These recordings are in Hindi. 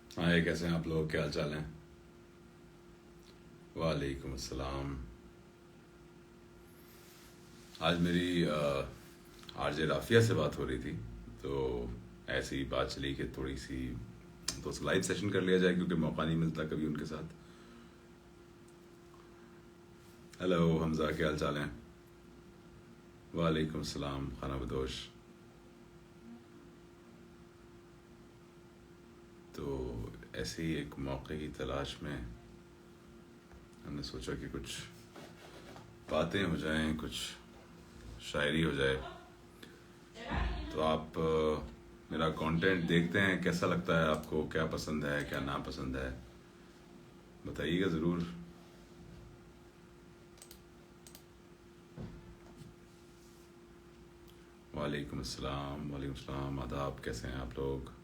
हाय, कैसे हैं आप लोग? क्या हाल चाल है? वालेकुम अस्सलाम। आज मेरी आरजे राफिया से बात हो रही थी, तो ऐसी ही बात चली कि थोड़ी सी तो लाइव सेशन कर लिया जाए, क्योंकि मौका नहीं मिलता कभी उनके साथ। हेलो हमजा, क्या हाल चाल है? वालेकुम अस्सलाम खाना बदोश। तो ऐसे ही एक मौके की तलाश में हमने सोचा कि कुछ बातें हो जाएं, कुछ शायरी हो जाए। तो आप मेरा कंटेंट देखते हैं, कैसा लगता है आपको? क्या पसंद है, क्या ना पसंद है, बताइएगा ज़रूर। वालेकुम अस्सलाम, वालेकुम अस्सलाम, आदाब, कैसे हैं आप लोग?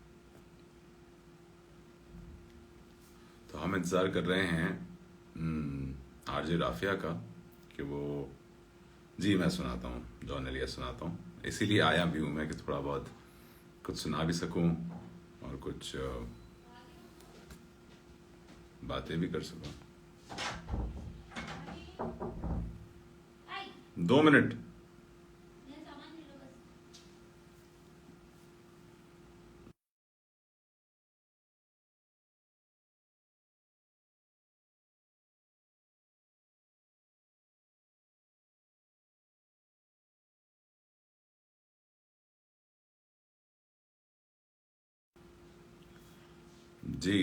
तो हम इंतज़ार कर रहे हैं आरजे राफिया का, कि वो, जी मैं सुनाता हूँ, जॉन एलिया सुनाता हूँ। इसीलिए आया भी हूँ मैं कि थोड़ा बहुत कुछ सुना भी सकूँ और कुछ बातें भी कर सकूँ। 2 मिनट। जी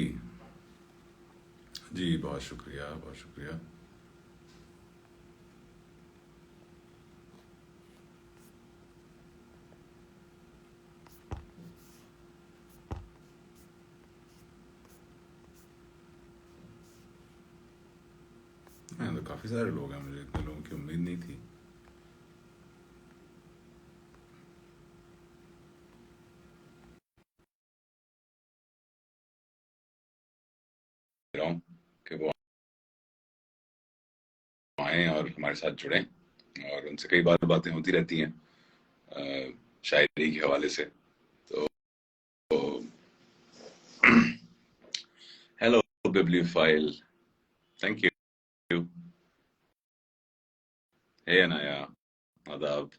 जी, बहुत शुक्रिया, बहुत शुक्रिया। हाँ, तो काफ़ी सारे लोग हैं, मुझे इतने लोगों की उम्मीद नहीं थी। रहा हूँ कि वो आएँ और हमारे साथ जुड़ें, और उनसे कई बार बातें होती रहती हैं शायरी के हवाले से। तो हेलो बिब्लियोफाइल, थैंक यू। हे अनाया, आदाब।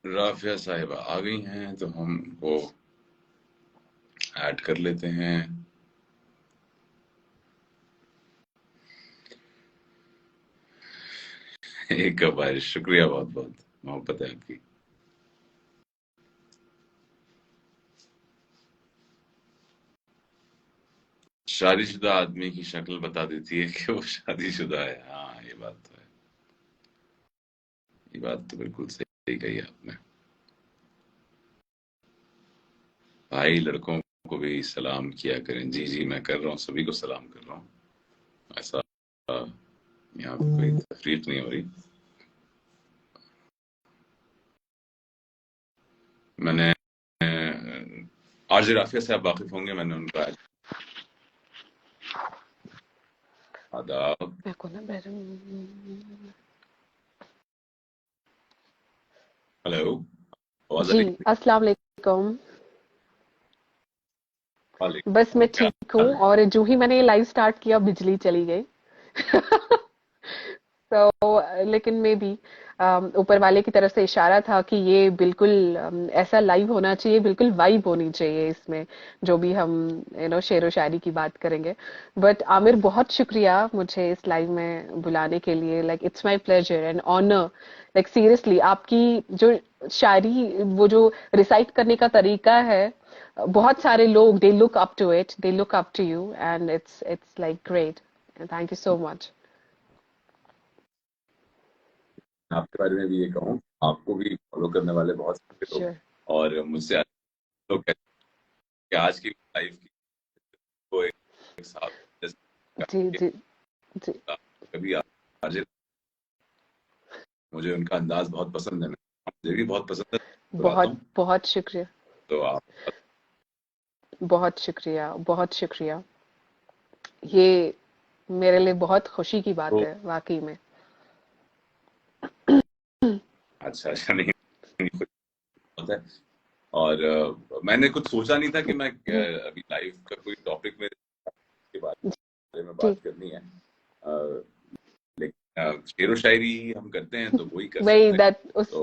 राफिया साहिबा आ गई हैं, तो हम वो ऐड कर लेते हैं। एक बार शुक्रिया, बहुत बहुत मोहब्बत है आपकी। शादीशुदा आदमी की शक्ल बता देती है कि वो शादीशुदा है। हाँ, ये बात तो है। ये बात तो बिल्कुल सही कही आपने। भाई, लड़कों को भी सलाम किया करें। जी जी, मैं कर रहा हूँ, सभी को सलाम कर रहा हूँ। ऐसा यहाँ पे कोई तकलीफ नहीं हो रही। मैंने आरजे राफिया से आप वाकिफ होंगे, मैंने उनका आदाब। मेरे को ना हेलो, आवाज आ जी। रही है? अस्सलाम वालेकुम। बस वालेकुम, मैं क्या ठीक हूँ, हाल है? और जो ही मैंने ये लाइव स्टार्ट किया बिजली चली गई। तो लेकिन मे बी ऊपर वाले की तरफ से इशारा था कि ये बिल्कुल ऐसा लाइव होना चाहिए, बिल्कुल वाइब होनी चाहिए इसमें, जो भी हम शेरो शायरी की बात करेंगे। बट आमिर, बहुत शुक्रिया मुझे इस लाइव में बुलाने के लिए। Like it's my pleasure and honour. Like seriously, आपकी जो शायरी, वो जो रिसाइट करने का तरीका है, बहुत सारे लोग they look up to it, they look up to you, and it's like great. Thank you so much. आपके बारे में भी ये कहूँ, आपको भी फॉलो करने वाले बहुत सारे लोग, श्योर। और मुझसे लोग कहते हैं कि आज की लाइफ की को एक साथ जी जैसे जी जी। कभी आरजे, मुझे उनका अंदाज बहुत पसंद है, मुझे भी बहुत पसंद है, सुनाता बहुत हूँ। बहुत शुक्रिया। तो आप बहुत शुक्रिया, बहुत शुक्रिया। ये मेरे लिए बहुत खुशी की बात तो है वाकई में। अच्छा अच्छा, नहीं नहीं, कुछ होता है। और मैंने कुछ सोचा नहीं था कि मैं हम्म, अभी लाइफ का कोई टॉपिक में के बारे में जी बात करनी है। लेकिन शेरो शायरी हम करते हैं तो वही कर वही सकते हैं। दैट उस तो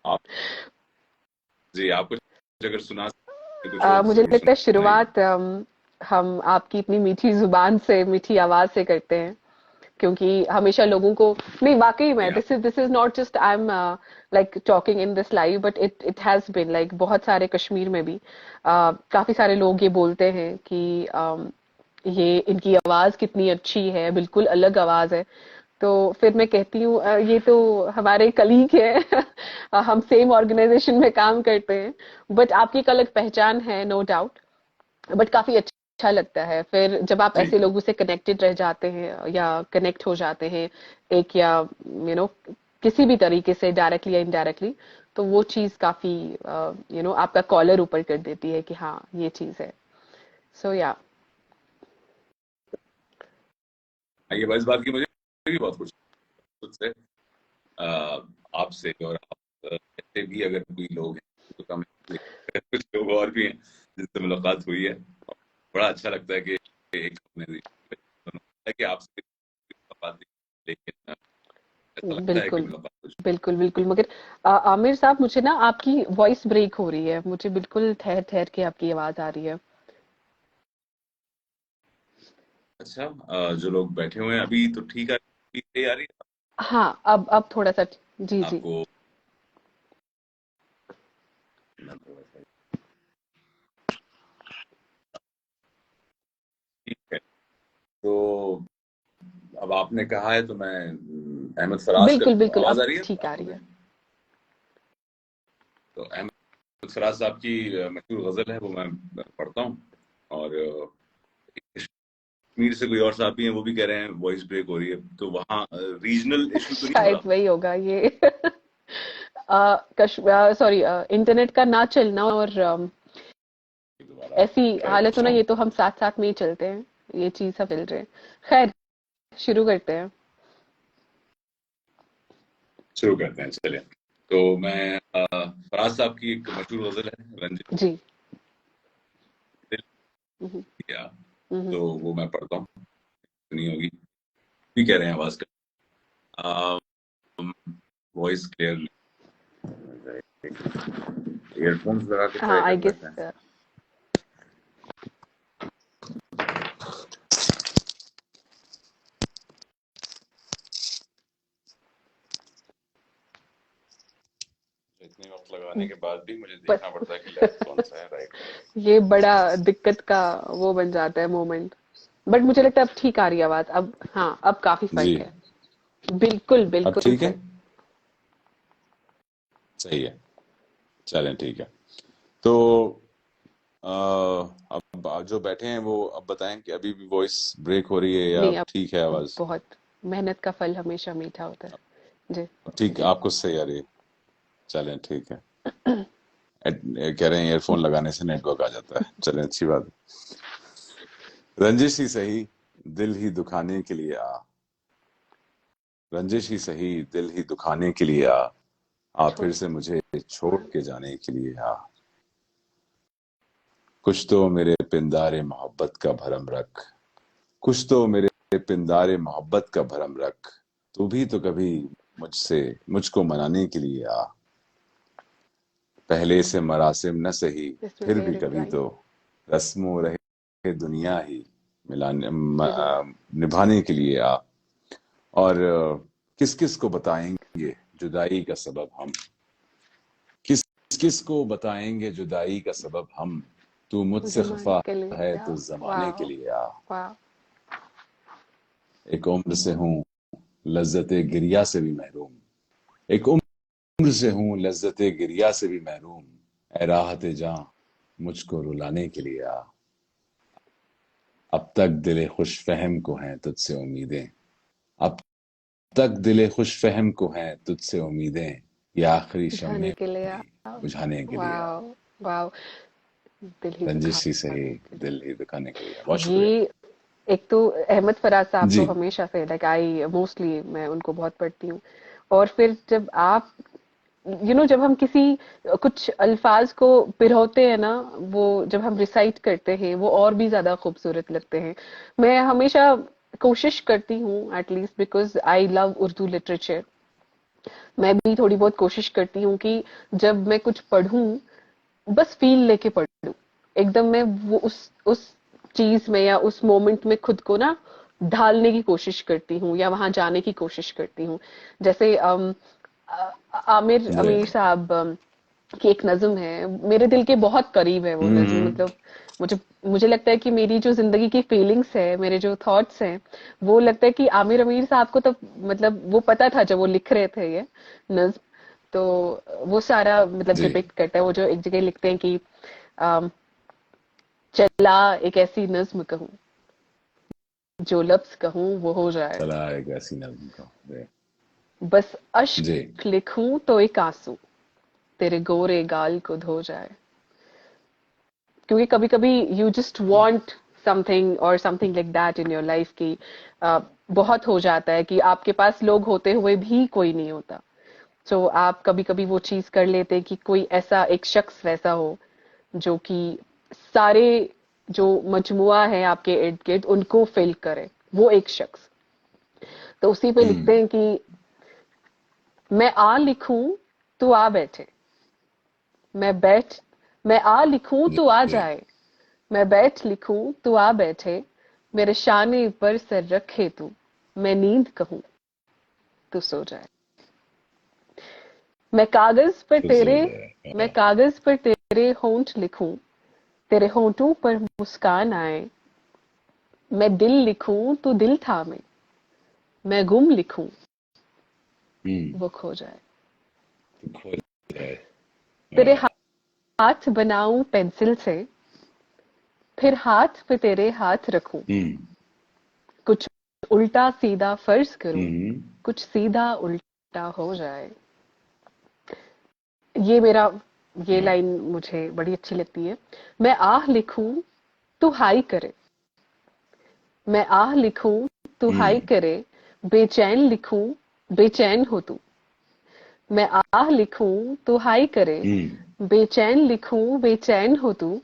आप जी, आप कुछ अगर सुना सकते कुछ और मुझे कभी लगता है सुनाइए। शुरुआत हम आपकी इतनी मीठी जुबान से मीठी आवाज से करते हैं क्योंकि हमेशा लोगों को नहीं वाकई में या this is not just I am like talking in this live but it it has been like बहुत सारे कश्मीर में भी काफी सारे लोग ये बोलते हैं कि ये इनकी आवाज कितनी अच्छी है बिल्कुल अलग आवाज है तो फिर मैं कहती हूँ ये तो हमारे कलीग है हम सेम ऑर्गेनाइजेशन में काम करते हैं बट आपकी एक अलग पहचान है नो डाउट बट काफी अच्छा लगता है फिर जब आप जी ऐसे लोगों से कनेक्टेड रह जाते हैं या कनेक्ट हो जाते हैं एक या किसी भी तरीके से डायरेक्टली या इनडायरेक्टली तो वो चीज काफी आपका कॉलर ऊपर कर देती है कि हाँ ये चीज है सो या ये इस बात की मुझे भी बहुत खुशी है खुद से, आपसे। और आप ऐसे भी अगर कोई लोग हैं तो कम है, लेकिन कुछ लोग और भी हैं जिनसे मुलाकात हुई है। बड़ा अच्छा लगता है कि एक है कि आपसे मुलाकात हुई, लेकिन ऐसा लगता है कि बिल्कुल मुलाकात कुछ बिल्कुल बिल्कुल मगर आमिर साहब मुझे ना आपकी वॉइस ब्रेक हो रही है मुझे बिल्कुल ठहर ठहर के आपकी आवाज आ रही है अच्छा। जो लोग बैठे हुए हैं अभी तो ठीक है, ठीक है यार। हाँ अब थोड़ा सा जी जी आपको मैं थोड़ा सा ठीक है। तो अब आपने कहा है तो मैं अहमद फराज बिल्कुल का बिल्कुल आवाज अब आ रही है ठीक आ आपको रही मेरी? है तो अहमद फराज साहब की मशहूर गजल है, वो मैं पढ़ता हूँ। और कश्मीर से कोई और साहब भी हैं, वो भी कह रहे हैं वॉइस ब्रेक हो रही है, तो वहाँ रीजनल इशू तो नहीं हो शायद रहा? वही होगा ये सॉरी इंटरनेट का ना चलना और दोबारा ऐसी ट्राई हालत हो करता ना ये हूँ। तो हम साथ साथ में ही चलते हैं ये चीज सब मिल रहे हैं खैर शुरू करते हैं शुरू करते हैं, चलिए। तो मैं फराज साहब की एक मशहूर गजल है रंजिश जी दिल हम्म, किया, हम्म। तो वो मैं पढ़ता हूँ। सुनी होगी, भी कह रहे हैं आवाज का वॉइस क्लियर। ईयरफोन्स लगा के हाँ ट्राई आई कर गेस लेते हैं। इतने वक्त लगाने के बाद भी मुझे बस देखना पड़ता है कि लेफ्ट कौन सा है, राइट कौन सा ये बड़ा दिक्कत का वो बन जाता है मोमेंट बट मुझे लगता है अब ठीक आ रही है आवाज अब हाँ अब काफी है। जी, फर्क है बिल्कुल अब बिल्कुल ठीक है। सही सही है, चलें ठीक है। तो अब जो बैठे हैं वो अब बताएं कि अभी भी वॉइस ब्रेक हो रही है या नहीं अब ठीक है अब आवाज? बहुत मेहनत का फल हमेशा मीठा होता है जी अब ठीक, जी आपको सही आ रही है? चलें ठीक है। कह रहे हैं ईयरफोन लगाने से नेटवर्क आ जाता है, चलें अच्छी बात है। रंजिश ही सही, दिल ही दुखाने के लिए आ। रंजिश ही सही, दिल ही दुखाने के लिए आ छोड़ फिर से मुझे छोड़ के जाने के लिए आ। कुछ तो मेरे पिंदारे मोहब्बत का भरम रख, कुछ तो मेरे पिंदारे मोहब्बत का भरम रख। तू भी तो कभी मुझसे मुझको मनाने के लिए आ। पहले से मरासिम न सही, इसमें फिर भी मेरे कभी लाइन तो रस्मों रहे दुनिया ही मिलाने के लिए निभाने के लिए आ। और किस किस को बताएंगे जुदाई का सबब हम, किस किस को बताएंगे जुदाई का सबब हम। तू मुझसे जमाने खफा के लिए है या तो जमाने वाह के लिए आ। वाह एक उम्र से हूँ लज्जते गिरिया से भी महरूम, एक उम्र से हूँ लज्जते गिरिया से भी महरूम। ए राहते जां मुझको रुलाने के लिए आ। अब तक दिले खुश फहम को हैं तुझसे उम्मीदें, अब तक दिले खुश फहम को हैं तुझसे उम्मीदें। ये आखिरी बुझाने शम्मे के लिए या भी बुझाने के लिए आ। वाह वाह दिल ही रंजिश ही सही, दुखाने के दिल ही दुखाने के लिए आ। बहुत लिए शुक्रिया। ये एक तो अहमद फराज साहब जी तो हमेशा से लाइक आई मोस्टली मैं उनको बहुत पढ़ती हूँ और फिर जब आप जब हम किसी कुछ अल्फाज को पिरोते हैं ना, वो जब हम रिसाइट करते हैं वो और भी ज्यादा खूबसूरत लगते हैं। मैं हमेशा कोशिश करती हूँ, at least because I love Urdu literature, मैं भी थोड़ी बहुत कोशिश करती हूँ कि जब मैं कुछ पढ़ूं बस फील लेके पढ़ूं, एकदम मैं वो उस चीज में या उस मोमेंट में खुद को ना ढालने की कोशिश करती हूँ या वहां जाने की कोशिश करती हूँ। जैसे आमिर राइट। अमीर साहब की एक नज्म है, मेरे दिल के बहुत करीब है वो नज्म, हम्म। मतलब मुझे मुझे लगता है कि मेरी जो जिंदगी की फीलिंग्स है, मेरे जो थॉट्स हैं, वो लगता है कि आमिर अमीर साहब को तब मतलब वो पता था जब वो लिख रहे थे ये नज्म। तो वो सारा मतलब जी। डिपिक्ट करता है, वो जो एक जगह लिखते हैं कि अम, चला एक ऐसी नज्म कहूँ, जो लफ्ज कहूँ वो हो जाए, चला एक ऐसी नज्म का। बस जी। अश्क लिखूं तो एक आंसू तेरे गोरे गाल को धो जाए। क्योंकि कभी कभी यू जस्ट वांट समथिंग और something like that in your life की बहुत हो जाता है कि आपके पास लोग होते हुए भी कोई नहीं होता। तो आप कभी कभी वो चीज कर लेते हैं कि कोई ऐसा एक शख्स वैसा हो जो कि सारे जो मजमुआ है आपके इर्द गिर्द उनको फिल करे, वो एक शख्स। तो उसी पे लिखते हम्म। हैं कि मैं आ लिखूं तू आ बैठे, मैं बैठ मैं आ लिखूं जी। तू आ जाए, मैं बैठ लिखूं तू आ बैठे, मेरे शाने पर सर रखे तू, मैं नींद कहूं तू सो जाए। मैं कागज पर खुश हो तेरे जाए। मैं कागज पर तेरे होंठ लिखूं, तेरे होंठों पर मुस्कान आए, मैं दिल लिखूं तू दिल थामे, मैं गुम लिखूं हम्म। वो खो जाए। तो खो जाए। तेरे वाह। हाथ बनाऊं पेंसिल से, फिर हाथ पे तेरे हाथ रखूं, हम्म। कुछ उल्टा सीधा फर्ज करूं, हम्म। कुछ सीधा उल्टा हो जाए। ये मेरा ये वाह। लाइन मुझे बड़ी अच्छी लगती है। मैं आह लिखूं तू हाई करे, मैं आह लिखूं तू हाई हम्म। करे, बेचैन लिखूं बेचैन हो तू, मैं आह लिखूं तू हाई करे, हम्म। बेचैन लिखूं बेचैन हो तू,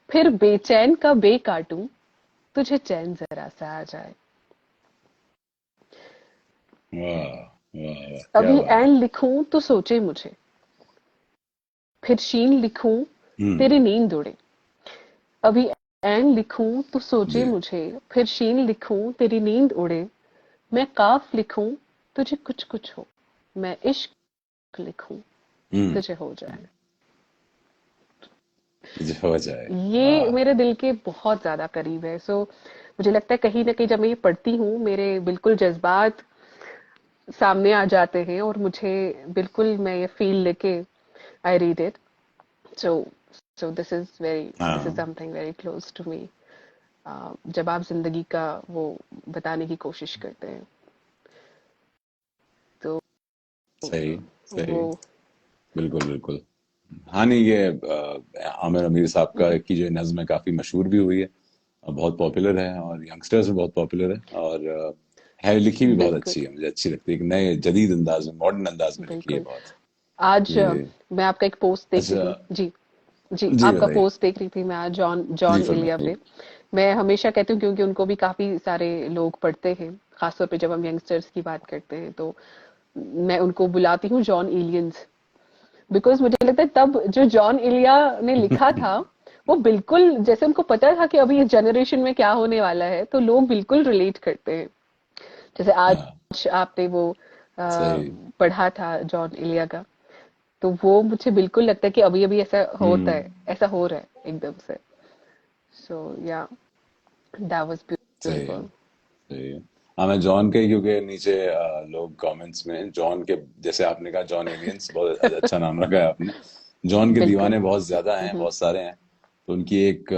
फिर बेचैन का बे काटूं, तुझे चैन जरा सा आ जाए। वाह वाह वाह, क्या अभी बात है। एन लिखूं तो सोचे मुझे, फिर शीन लिखूं हम्म। तेरी नींद उड़े, अभी एन लिखूं तो सोचे जी। मुझे, फिर शीन लिखूं तेरी नींद उड़े, मैं काफ लिखूं तुझे कुछ कुछ हो, मैं इश्क लिखूं हम्म। तुझे हो जाए। जो हो जाए। ये वाह। मेरे दिल के बहुत ज्यादा करीब है। सो मुझे लगता है कहीं ना कहीं जब मैं ये पढ़ती हूँ मेरे बिल्कुल जज्बात सामने आ जाते हैं और मुझे बिल्कुल मैं ये फील लेके I read it. So so this is हाँ। Something very close to me. जब आप जिंदगी का वो बताने की कोशिश करते हैं तो सही। वो सही। बिल्कुल बिल्कुल। हाँ नहीं, ये आमिर अमीर साहब का की जो नज्म है काफी मशहूर भी हुई है और बहुत पॉपुलर है और यंगस्टर्स में बहुत पॉपुलर है और है, लिखी भी बहुत बिल्कुल अच्छी है, मुझे अच्छी लगती है, एक नए जदीद अंदाज में, मॉडर्न अंदाज में लिखी है बिल्कुल। बहुत। आज ये। मैं आपका एक पोस्ट देख रही अच्छा। थी जी। जी, जी आपका बताइए। पोस्ट देख रही थी मैं आज जॉन जी जॉन इलिया फरमाइए। पे। मैं हमेशा कहती हूँ क्योंकि उनको भी काफी सारे लोग पढ़ते हैं, खासतौर पे जब हम यंगस्टर्स की बात करते हैं तो मैं उनको बुलाती हूँ जॉन इलियंस। बिकॉज मुझे लगता है तब जो जॉन इलिया ने लिखा था वो बिल्कुल जैसे उनको पता था कि अभी इस जनरेशन में क्या होने वाला है, तो लोग बिल्कुल रिलेट करते हैं। जैसे हाँ। आज आपने वो सही। पढ़ा था जॉन इलिया का, तो वो मुझे बिल्कुल लगता है कि अभी अभी ऐसा होता हम्म। है, ऐसा हो रहा है एकदम से। सो या दैट वाज सही है। ब्यूटीफुल। सही है। हाँ, मैं जॉन के, क्योंकि नीचे लोग कमेंट्स में जॉन के, जैसे आपने कहा जॉन एलियंस, बहुत अच्छा नाम रखा है आपने। जॉन के बिल्कुल। दीवाने बहुत ज्यादा हैं, बहुत सारे हैं। तो उनकी एक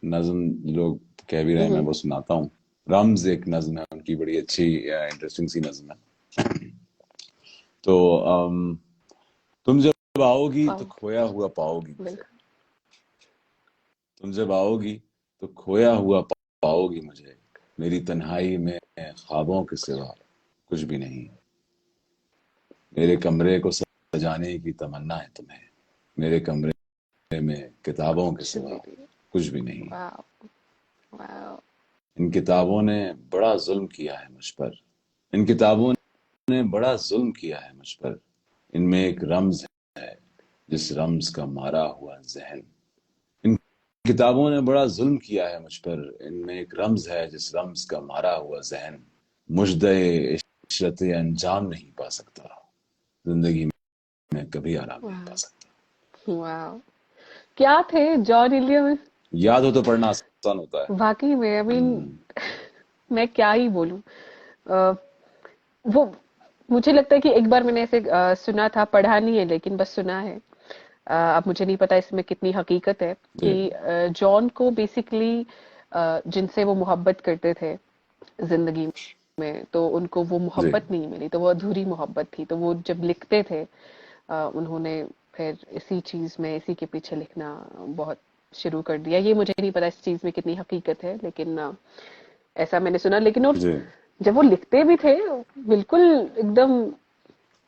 नज्म लोग कह भी रहे हैं, मैं हम्म, वो सुनाता हूँ। रम्ज एक नज्म है उनकी, बड़ी अच्छी इंटरेस्टिंग सी नज्म है। तो तुम जब आओगी तो वाह, खोया हुआ पाओगी मुझे। बिल्कुल। तुम जब आओगी तो खोया हुआ पाओगी मुझे। मेरी तन्हाई में ख्वाबों के सिवा कुछ भी नहीं। मेरे कमरे को सजाने की तमन्ना है तुम्हें, मेरे कमरे में किताबों के कुछ सिवा भी नहीं। कुछ भी नहीं। वाह। वाह। इन किताबों ने बड़ा जुल्म किया है मुझ पर, इन किताबों ने बड़ा जुल्म किया है मुझ पर। इनमें एक रम्ज है जिस रम्ज का मारा हुआ जहन। इन किताबों ने बड़ा जुल्म किया है मुझ पर, इनमें एक रम्ज है जिस रम्ज का मारा हुआ जहन। मुझदे इशरत अंजाम नहीं पा सकता, जिंदगी में कभी आराम नहीं पा वाह। सकता। वाह। क्या थे जॉन इलियट। याद हो तो पढ़ना आसान होता है। वाकई में आई मीन हम्म। मैं क्या ही बोलूं। अ, वो मुझे लगता है कि एक बार मैंने ऐसे सुना था, पढ़ा नहीं है लेकिन बस सुना है। अब मुझे नहीं पता इसमें कितनी हकीकत है जी कि जॉन को बेसिकली जिनसे वो मोहब्बत करते थे जिंदगी में, तो उनको वो जी मोहब्बत नहीं मिली, तो वो अधूरी मोहब्बत थी। तो वो जब लिखते थे उन्होंने फिर इसी चीज में, इसी के पीछे लिखना बहुत शुरू कर दिया। ये मुझे नहीं पता इस चीज में कितनी हकीकत है, लेकिन ऐसा मैंने सुना। लेकिन और जी जब वो लिखते भी थे, बिल्कुल एकदम,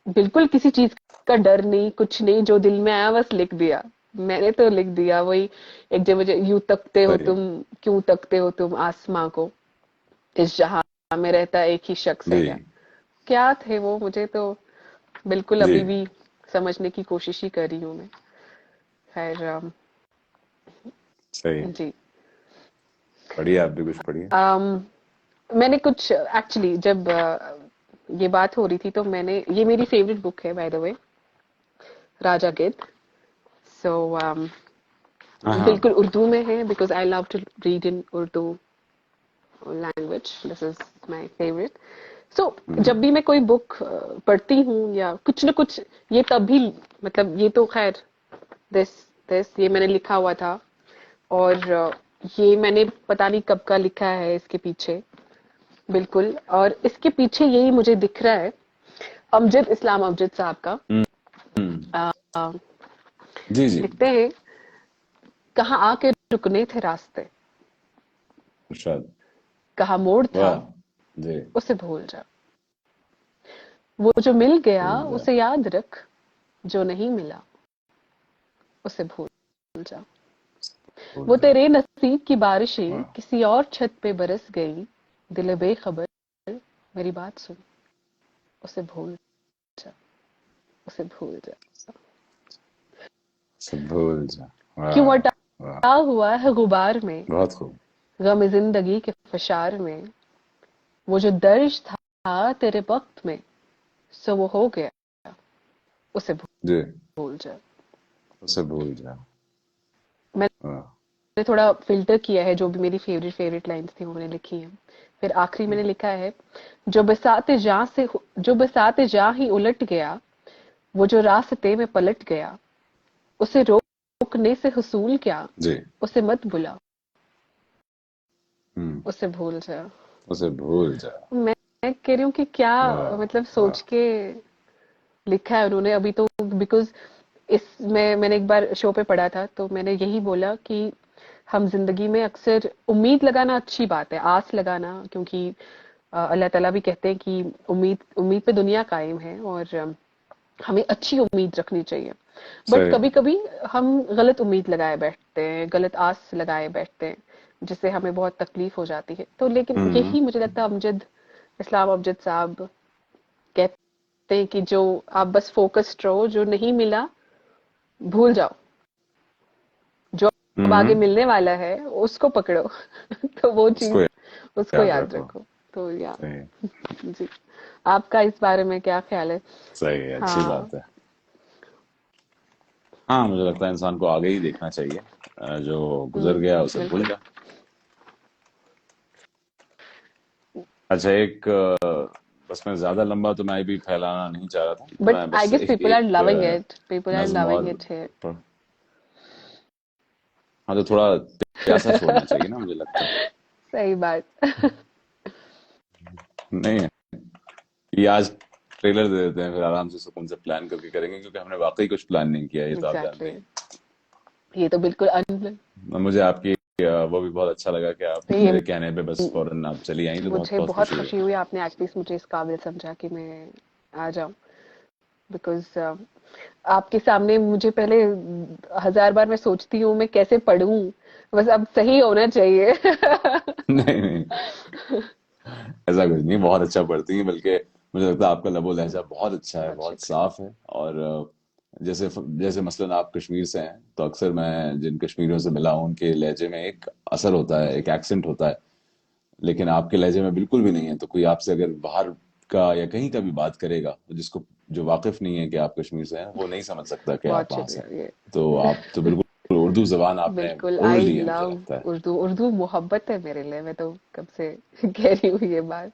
बिल्कुल किसी चीज का डर नहीं, कुछ नहीं, जो दिल में आया बस लिख दिया। मैंने तो लिख दिया वही। एक जब मुझे, यूं तकते हो सही। तुम, क्यों तकते हो तुम आसमां को, इस जहां में रहता एक ही शख्स है जी क्या। क्या थे वो, मुझे तो बिल्कुल जी अभी भी समझने की कोशिश ही कर रही हूँ मैं। खैर सही। जी। पढ़िए, आप भी कुछ पढ़िए। अम, मैंने कुछ एक्चुअली जब ये बात हो रही थी तो मैंने, ये मेरी फेवरेट बुक है by the way, Raja Gidh. So हाँ हाँ। बिल्कुल उर्दू में है, because I love to read in Urdu language, this is my favourite. So जब भी मैं कोई बुक पढ़ती हूँ या कुछ ना कुछ, ये तब भी, मतलब ये तो खैर, दिस दिस ये मैंने लिखा हुआ था। और ये मैंने पता नहीं कब का लिखा है इसके पीछे, बिल्कुल। और इसके पीछे यही मुझे दिख रहा है, अमजद, इस्लाम अमजद साहब का। हम्म हम्म, अ, जी जी। लिखते हैं, कहाँ आके रुकने थे रास्ते, इरशाद। कहाँ मोड़ था, वाह। जी। उसे भूल जा। वो जो मिल गया भूल जा। उसे याद रख, जो नहीं मिला उसे भूल जा। भूल वो जा। तेरे नसीब की बारिशें वाह। किसी और छत पे बरस गई, दिल बेखबर, मेरी बात सुन, उसे भूल जा, उसे भूल जा। सब भूल जा। क्यों वाह। वाह। अटा हुआ है गुबार में, बहुत खूब। गम जिंदगी के फशार में, वो जो दर्ज था तेरे वक्त में, सो वो हो गया, उसे जी। भूल जा। उसे भूल जा। मैंने वाह। थोड़ा फिल्टर किया है, जो भी मेरी फेवरेट फेवरेट लाइंस थी वो मैंने लिखी है। फिर आखिरी मैंने लिखा है, जो बसाते जहां से, जो बसाते जहां ही उलट गया, वो जो रास्ते में पलट गया, उसे रोकने से हुसूल क्या, जी। उसे मत बुला, हम्म। उसे भूल जा। उसे भूल जा। मैं कह रही हूँ कि क्या, वाह। मतलब वाह। सोच के लिखा है उन्होंने अभी तो, बिकॉज इसमें मैंने एक बार शो पे पढ़ा था तो मैंने यही बोला कि हम जिंदगी में अक्सर उम्मीद लगाना अच्छी बात है, आस लगाना, क्योंकि अल्लाह ताला भी कहते हैं कि उम्मीद, उम्मीद पे दुनिया कायम है, और हमें अच्छी उम्मीद रखनी चाहिए। बट सही। कभी कभी हम गलत उम्मीद लगाए बैठते हैं, गलत आस लगाए बैठते हैं, जिससे हमें बहुत तकलीफ हो जाती है। तो लेकिन हम्म। यही मुझे लगता है अमजद, इस्लाम अमजद साहब कहते हैं कि जो आप बस फोकस्ड रहो, जो नहीं मिला भूल जाओ, जो अब आगे हम्म। मिलने वाला है उसको पकड़ो। तो वो उसको चीज, उसको याद याद रखो। रखो। तो या सही। जी, आपका इस बारे में क्या ख्याल है। सही है, अच्छी हाँ। बात है। हाँ, मुझे लगता है इंसान को आगे ही देखना चाहिए। जो गुजर गया उसे भूल बिल्कुल। जा। अच्छा, एक बस मैं ज्यादा लंबा तो मैं भी फैलाना नहीं चाह रहा था, बट मैं आई बस गेस एक पीपल आर एक लविंग इट, पीपल आर नज्म लविंग और इट हियर। पढ़। हाँ, तो थोड़ा प्यासा छोड़ना चाहिए ना, मुझे लगता है। सही बात। नहीं है, ये आज ट्रेलर दे देते हैं, फिर आराम से सुकून से प्लान करके करेंगे, क्योंकि हमने वाकई कुछ प्लान नहीं किया, ये तो आप जानते एग्जैक्टली ही हैं। ये तो बिल्कुल अन, मुझे आपकी वो भी बहुत अच्छा लगा कि आप ये मेरे कहने पे बस फौरन आप चली आई, तो बहुत मुझे बहुत बहुत खुशी हुई। खुशी हुई, आपने एटलीस्ट मुझे इस काबिल समझा कि मैं आ जाऊं। बिकॉज आपके सामने मुझे पहले 1000 बार मैं सोचती हूँ मैं कैसे पढ़ूं, बस अब सही होना चाहिए। नहीं नहीं, ऐसा कुछ नहीं, बहुत अच्छा पढ़ती हैं। बल्कि मुझे लगता है आपका लबो लहजा बहुत अच्छा है, बहुत बहुत शुक्रिया। साफ है। और जैसे जैसे मसलन आप कश्मीर से हैं, तो अक्सर मैं जिन कश्मीरियों से मिला हूं उनके लहजे में एक असर होता है, एक एक्सेंट होता है, लेकिन आपके लहजे में बिल्कुल भी नहीं है। तो कोई आपसे अगर बाहर का या कहीं का भी बात करेगा, तो जिसको जो वाकिफ नहीं है कि आप कश्मीर से हैं, वो नहीं समझ सकता कि आप बहुत वहां से हैं। शुक्रिया ये। तो आप तो बिल्कुल उर्दू जबान आपने बिल्कुल, ओढ़ आई ली है, मुझे लव लगता है। उर्दू। उर्दू मोहब्बत है मेरे लिए, मैं तो कब से कह रही हूँ ये बात।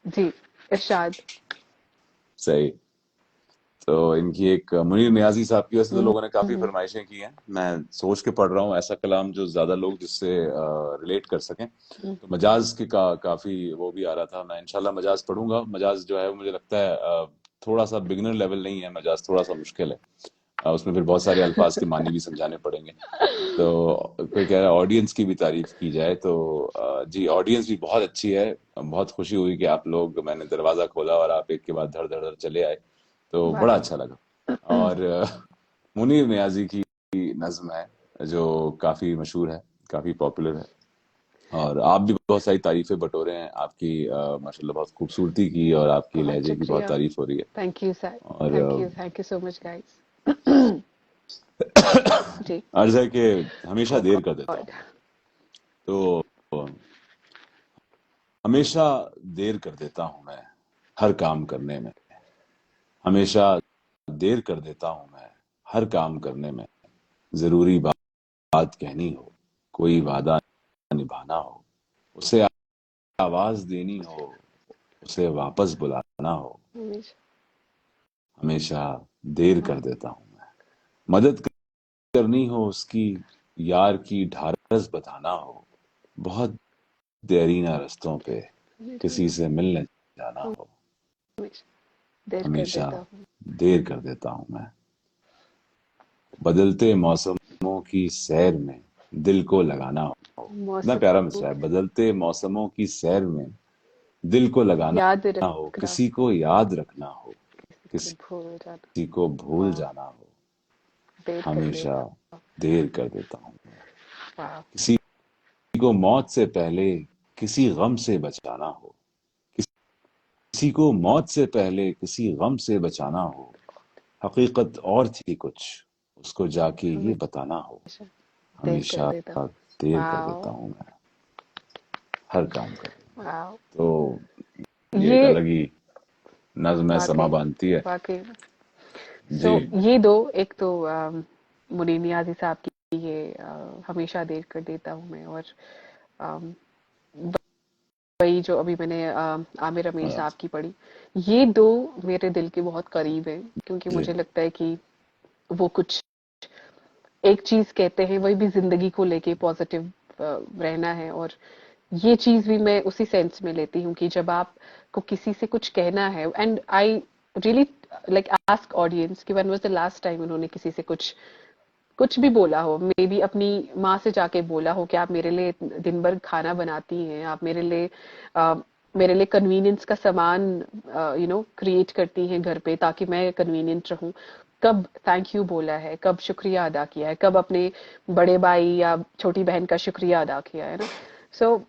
जी, इरशाद। सही। तो इनकी एक मुनीर नियाजी साहब की वैसे तो हम्म, लोगों ने काफी हम्म, फरमाइशें की हैं। मैं सोच के पढ़ रहा हूँ ऐसा कलाम जो ज्यादा लोग जिससे रिलेट कर सकें। हम्म, तो मजाज के काफी वो भी आ रहा था। मैं इंशाल्लाह मजाज पढ़ूंगा। मजाज जो है वो मुझे लगता है थोड़ा सा बिगनर लेवल नहीं है, मजाज थोड़ा सा मुश्किल है। उसमें फिर बहुत सारे अल्फाज के मानी भी समझाने पड़ेंगे। तो कोई कह रहा है ऑडियंस की भी तारीफ की जाए, तो जी ऑडियंस भी बहुत अच्छी है। बहुत खुशी हुई कि आप लोग, मैंने दरवाजा खोला और आप एक के बाद धड़ धड़ धड़ चले आए, तो बड़ा वाकई। अच्छा लगा। और मुनीर नियाजी की नज्म है जो काफी मशहूर है, काफी पॉपुलर है। और आप भी बहुत सारी तारीफें बटोरे हैं, आपकी माशाल्लाह बहुत खूबसूरती की और आपकी बहुत लहजे की बहुत शुक्रिया। तारीफ हो रही है। Thank you sir. और thank you so much guys. जी। अर्ज है कि हमेशा ओ देर कर देता गॉड। हूँ मैं। तो हमेशा देर कर देता हूँ मैं हर काम करने में। हमेशा देर कर देता हूँ मैं हर काम करने में। जरूरी बात कहनी हो, कोई वादा निभाना हो, उसे आवाज देनी हो, उसे वापस बुलाना हो, हमेशा देर कर देता हूँ मैं। मदद करनी हो उसकी, यार की ढारस बताना हो, बहुत देरीना रस्तों पे किसी से मिलने जाना हो, देर कर हमेशा देता हूँ। देर कर देता हूँ मैं। बदलते मौसमों की सैर में दिल को लगाना हो। इतना प्यारा मौसम मिसरा है, बदलते मौसमों की सैर में दिल को याद लगाना हो, रखना, किसी को याद रखना हो, किसी को किसी भूल जाना। को भूल वाह, जाना हो, देर कर हमेशा देता देर कर देता हूँ मैं। हूँ। वाह। किसी को मौत से पहले किसी गम से बचाना हो, किसी को मौत से पहले किसी गम से बचाना हो, हकीकत और थी कुछ, उसको जाके ये हमेशा बताना हो, देर कर हमेशा देता हूँ। देर कर वाह। देता हूँ मैं हर काम करने में। वाह। तो ये ये एक अलग ही नज्म है, समा वाकई, बांधती है। वाकई। सो जी। ये दो, एक तो मुनीर नियाज़ी साहब की ये हमेशा देर कर देता हूँ मैं, और अम, वही जो अभी मैंने आमिर अमीर हाँ, साहब की पढ़ी। ये दो मेरे दिल के बहुत करीब हैं, क्योंकि जी मुझे लगता है कि वो कुछ एक चीज कहते हैं, वही भी जिंदगी को लेके पॉजिटिव रहना है। और ये चीज भी मैं उसी सेंस में लेती हूँ कि जब आपको किसी से कुछ कहना है, and I really like ask audience कि when was the last time उन्होंने किसी से कुछ कुछ भी बोला हो, मे बी अपनी माँ से जाके बोला हो कि आप मेरे लिए दिन भर खाना बनाती हैं, आप मेरे लिए कन्वीनियंस का सामान क्रिएट करती हैं घर पे ताकि मैं कन्वीनियंट रहूं। कब थैंक यू बोला है, कब शुक्रिया अदा किया है, कब अपने बड़े भाई या छोटी बहन का शुक्रिया अदा किया है ना। सो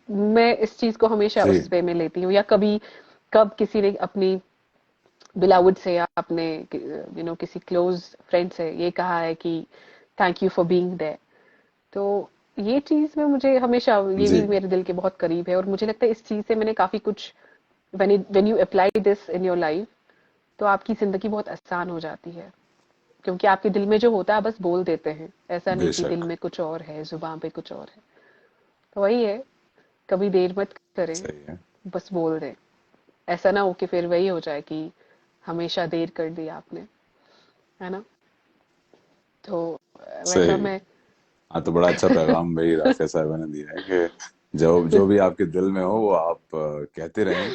मैं इस चीज को हमेशा सही। उस वे में लेती हूँ। या कभी कब किसी ने अपनी बिलाउड से या अपने किसी क्लोज फ्रेंड से ये कहा है कि thank you for being there. तो ये चीज में मुझे हमेशा, ये जी भी मेरे दिल के बहुत करीब है, और मुझे लगता है इस चीज से मैंने काफी कुछ, when you apply this in your life, तो आपकी जिंदगी बहुत आसान हो जाती है। क्योंकि आपके दिल में जो होता है आप बस बोल देते हैं, ऐसा नहीं कि दिल बेशक। में कुछ और है, जुबान पे कुछ और है। तो वही है, कभी देर मत करें, सही है। बस बोल दें। ऐसा ना हो कि फिर वही हो जाए कि हमेशा देर कर दी आपने, है ना। तो वैसा सही। मैं हाँ, तो बड़ा अच्छा पैगाम भाई राफिया साहबा ने दिया है कि जो जो भी आपके दिल में हो वो आप कहते रहें।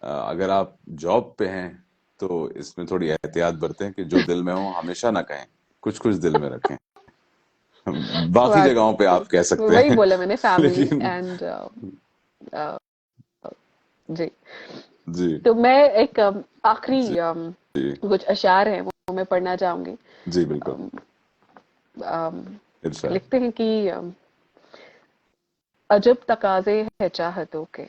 अगर आप जॉब पे हैं तो इसमें थोड़ी एहतियात बरतें कि जो दिल में हो हमेशा ना कहें, कुछ कुछ दिल में रखें। बाकी जगहों पे वाकई आप कह सकते वही हैं। बोला मैंने, फैमिली लेकिन एंड जी। जी तो मैं एक आखिरी जी कुछ अशार हैं वो मैं पढ़ना चाहूंगी। जी बिल्कुल। अम, अम, इरशाद। लिखते हैं कि अजब तकाजे है चाहतों के,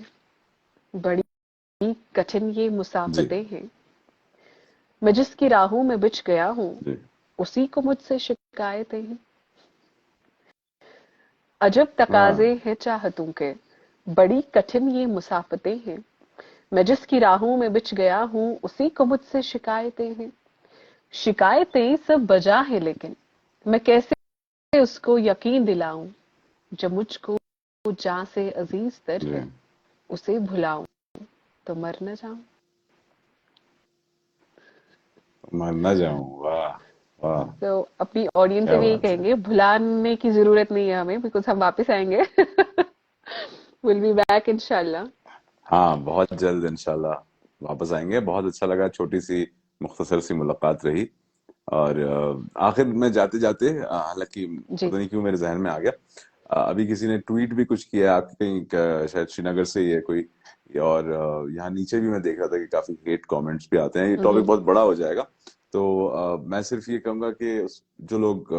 बड़ी कठिन ये जी मुसाफतें हैं। मैं जिसकी राहों में बिछ गया हूँ, जी उसी को मुझसे शिकायतें हैं। अजब तकाजे हाँ हैं चाहतों के, बड़ी कठिन ये मुसाफतें हैं। मैं जिसकी राहों में बिछ गया हूँ, उसी को मुझसे शिकायतें हैं। शिकायतें सब बजा है, लेकिन मैं कैसे उसको यकीन दिलाऊं, जो मुझको जान से अजीज तर जी है, उसे भुलाऊं तो मर न जाऊं। मैं ना जाऊं, वाह वाह, तो अपनी ऑडियंस से क्या भी यही बात है। कहेंगे, भुलाने की जरूरत नहीं है हमें, बिकॉज हम वापस आएंगे। विल बी बैक इंशाल्लाह। हाँ बहुत जल्द इंशाल्लाह वापस आएंगे। बहुत अच्छा लगा, छोटी सी मुख्तसर सी मुलाकात रही। और आखिर में जाते जाते हालांकि जी। पता नहीं क्यों मेरे जहन में आ गया, अभी किसी ने ट्वीट भी कुछ किया आपके कहीं शायद श्रीनगर से ही है कोई। और यहाँ नीचे भी मैं देख रहा था कि काफी हेट कमेंट्स भी आते हैं। ये टॉपिक बहुत बड़ा हो जाएगा, तो मैं सिर्फ ये कहूंगा कि जो लोग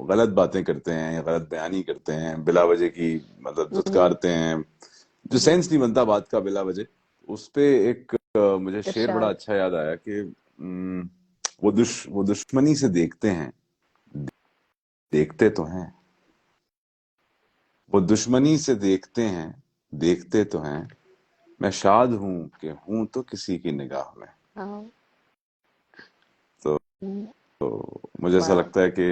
गलत बातें करते हैं या गलत बयानी करते हैं बिला वजह की, मतलब धुतकारते हैं, जो सेंस नहीं बनता बात का बिला वजह, उस पे एक मुझे शेर बड़ा इरशाद। अच्छा याद आया कि वो दुश्मनी से देखते हैं, देखते तो हैं। वो दुश्मनी से देखते हैं, देखते तो हैं। मैं शाद हूं कि हूं तो किसी की निगाह में। हाँ। तो मुझे ऐसा वाह। लगता है कि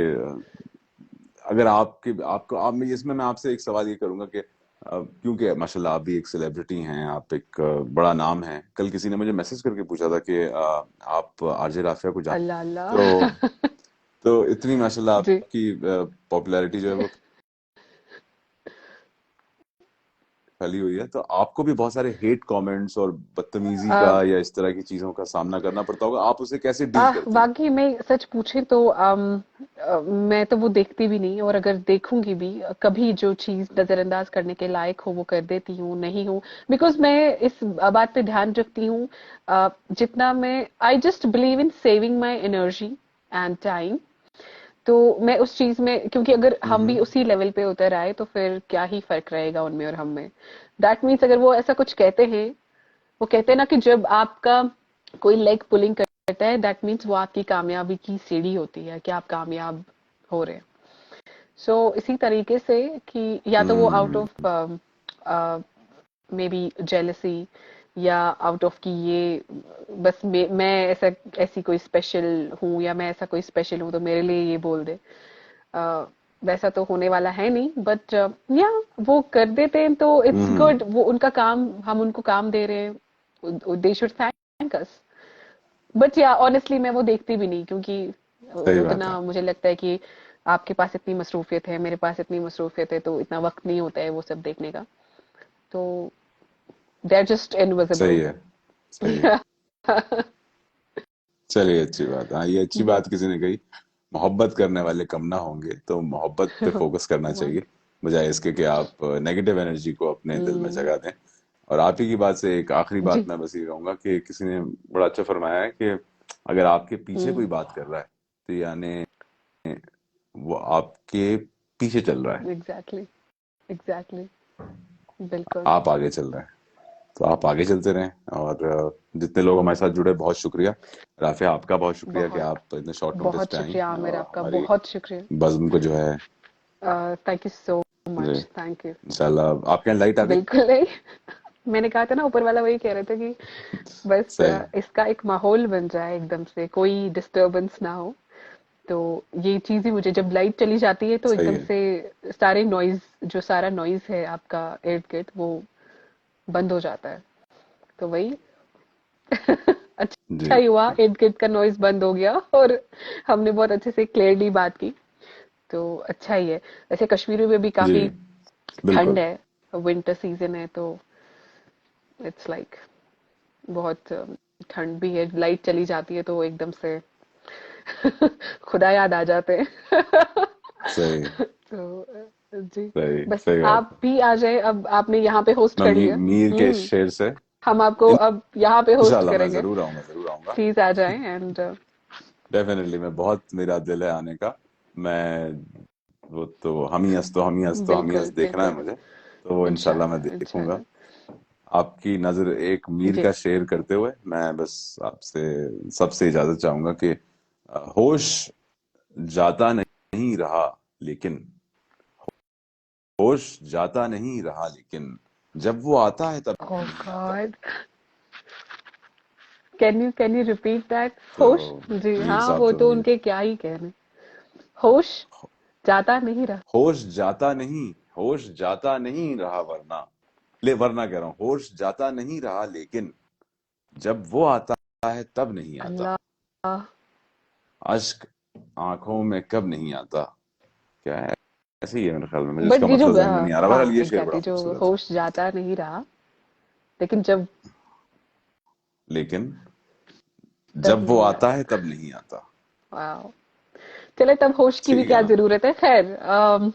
अगर आपके आपको आप मैं इसमें मैं आपसे एक सवाल ये करूंगा कि क्योंकि माशाल्लाह आप भी एक सेलिब्रिटी हैं, आप एक बड़ा नाम है। कल किसी ने मुझे मैसेज करके पूछा था कि आप आरजे राफिया को जान, अल्लाह तो अल्लाह। इतनी माशाल्लाह जी। आपकी पॉपुलैरिटी जो है वो फैली हुई है, तो आपको भी बहुत सारे हेट कमेंट्स और बदतमीजी का आ, या इस तरह की चीजों का सामना करना पड़ता होगा। आप उसे कैसे डील करती हैं? वाकई में सच पूछे तो मैं तो वो देखती भी नहीं, और अगर देखूंगी भी कभी जो चीज नजरअंदाज करने के लायक हो वो कर देती हूँ, नहीं हूँ। बिकॉज मैं इस बात पे ध्यान रखती हूँ, जितना मैं I just believe in saving my energy and time. तो मैं उस चीज में, क्योंकि अगर हम भी हम्म। उसी लेवल पे उतर आए तो फिर क्या ही फर्क रहेगा उनमें और हम में। दैट मीन्स अगर वो ऐसा कुछ कहते हैं, वो कहते हैं ना कि जब आपका कोई लेग पुलिंग करता है, दैट मीन्स वो आपकी कामयाबी की सीढ़ी होती है कि आप कामयाब हो रहे हैं। सो इसी तरीके से कि या तो वो out hmm. Of may be jealousy, या आउट ऑफ कि ये बस मैं ऐसा ऐसी कोई स्पेशल हूँ, या मैं ऐसा कोई स्पेशल हूँ तो मेरे लिए ये बोल दे। अ, वैसा तो होने वाला है नहीं, बट या वो कर देते हैं तो इट्स हम्म। गुड, वो उनका काम, हम उनको काम दे रहे हैं, they should thank us. But या ऑनेस्टली मैं वो देखती भी नहीं, क्योंकि सही बात है। उतना मुझे लगता है कि आपके पास इतनी मसरूफियत है, मेरे पास इतनी मसरूफियत है, तो इतना वक्त नहीं होता है वो सब देखने का। तो दे आर जस्ट सही इनविजिबल। है, सही है। चलिए अच्छी बात, हाँ ये अच्छी या बात किसी ने कही। मोहब्बत करने वाले कम ना होंगे, तो मोहब्बत पे फोकस करना चाहिए, बजाय इसके कि आप नेगेटिव एनर्जी को अपने दिल में जगह दें। और आप ही की बात से एक आखिरी बात जी। मैं बस ये कहूंगा कि किसी ने बड़ा अच्छा फरमाया है कि अगर आपके पीछे कोई हम्म। बात कर रहा है, तो यानी वो आपके पीछे चल रहा है, एग्जैक्टली। एग्जैक्टली। बिल्कुल। आप आगे चल रहे हैं। तो आप आगे चलते रहें। और जितने लोग हमारे साथ जुड़े, बहुत शुक्रिया। राफिया आपका बहुत शुक्रिया कि बहुत आप इतने शॉर्ट नोटिस बहुत पे आई शुक्रिया आमिर, और आपका हमारी बहुत शुक्रिया। बज़्म को जो है। थैंक यू सो जी मच, थैंक यू। इंशाल्लाह। आपके यहाँ लाइट आ गई? बिल्कुल नहीं। मैंने कहा था ना, ऊपर वाला वही कह रहे थे कि बस सही। इसका एक माहौल बन जाए, एकदम से कोई डिस्टरबेंस ना हो। तो ये चीज ही, मुझे जब लाइट चली जाती है तो सही एकदम है। से सारे नॉइज, जो सारा नॉइज है आपका इर्द गिर्द, वो बंद हो जाता है। तो वही। अच्छा जी ही हुआ, इर्द गिर्द का नॉइज बंद हो गया और हमने बहुत अच्छे से क्लियरली बात की। तो अच्छा ही है। वैसे कश्मीर में भी जी काफी ठंड बिल्कुल। है, विंटर सीजन है, तो इट्स लाइक बहुत ठंड भी है, लाइट चली जाती है तो एकदम से खुदा याद आ जाते हैं। सही तो जी। सही बस सही बात आप है। भी आ जाए, अब आपने यहाँ पे होस्ट मैं कर लिया। मीर के इस शेर से हम आपको अब यहाँ पे होस्ट इंशाल्लाह मैं करेंगे। जरूर आऊंगा, जरूर आऊंगा। आऊंगा। प्लीज आ जाएं एंड डेफिनेटली, मैं बहुत, मेरा दिल है आने का। मैं, वो तो हम ही हंस, तो हम ही हंस, तो हम ही हंस बिल्कुल देखना है बिल्कुल मुझे, तो वो इंशाल्लाह मैं इंशाल्लाह देखूंगा। इंशाल्लाह आपकी नजर एक मीर जी का शेर करते हुए मैं बस आपसे, सबसे इजाजत चाहूंगा कि होश जाता नहीं रहा लेकिन, होश जाता नहीं रहा लेकिन, जब वो आता है तब ओह नहीं आता। God can you repeat that तो होश जी मीर हाँ साहब वो तो तो मीर, उनके क्या ही कहने होश जाता नहीं रहा होश जाता नहीं, होश जाता नहीं रहा वरना, ले वरना कह रहा हूं, होश जाता नहीं रहा लेकिन, जब वो आता है तब नहीं आता। अल्लाह अश्क आंखों में कब नहीं आता। क्या है, ऐसे ही है मेरे ख्याल में, मुझे बट इसका ये जो मतलब जहन में नहीं आ रहा, बहरहाल हाँ ये शेर बड़ा एग्जैक्टली जो खूबसूरत है। होश जाता नहीं रहा लेकिन जब लेकिन तब जब वो नहीं आता आता है तब नहीं आता। वाह चले तब होश की भी ठीक है क्या ना, जरूरत है खैर अ,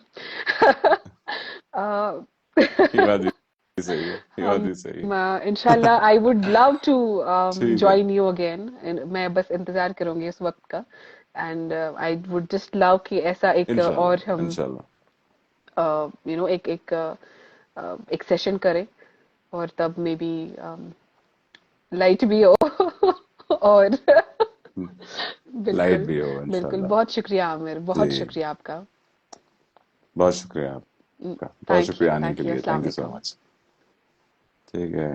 ये बात भी सही है, ये बात हम भी सही है। इंशाल्लाह आई वुड लव टू ठीक है, ज्वाइन यू अगेन मैं बस इंतजार करूंगी इस वक्त का and I would just love कि ऐसा एक और इंशाल्लाह हम इंशाल्लाह। एक एक एक सेशन करें और तब मे बी लाइट भी हो और लाइट बिल्कुल भी हो बिल्कुल इंशाल्लाह। बहुत शुक्रिया आमिर जी, बहुत शुक्रिया आपका बहुत शुक्रिया आपका, बहुत थैंक यू शुक्रिया आने के लिए, अस्सलाम थैंक यू सो वालेकुम मच। ठीक है।